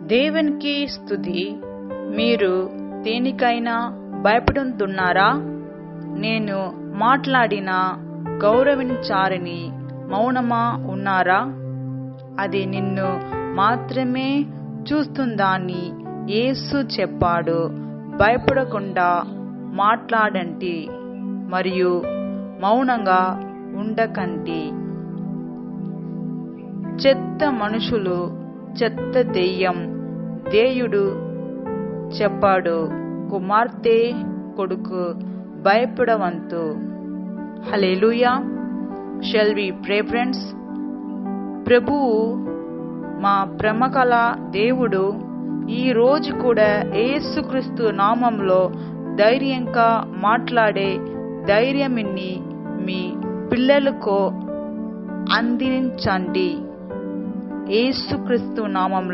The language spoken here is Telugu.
దేవునికి స్తుతి. మీరు దేనికైనా భయపడుతున్నారా? నేను మాట్లాడిన గౌరవించారని మౌనమా ఉన్నారా? అది నిన్ను మాత్రమే చూస్తుందని యేసు చెప్పాడు. భయపడకుండా మాట్లాడండి మరియు మౌనంగా ఉండకండి. చెత్త మనుషులు, చెత్త దెయ్యం. దేవుడు చెప్పాడు, కుమార్తె, కొడుకు భయపడవద్దు. Hallelujah. Shall we pray friends? ప్రభువు, మా ప్రేమగల దేవుడు, ఈ రోజు కూడా యేసుక్రీస్తు నామంలో ధైర్యంగా మాట్లాడే ధైర్యాన్ని మీ పిల్లలకు అందించండి. యేసుక్రీస్తు నామంలో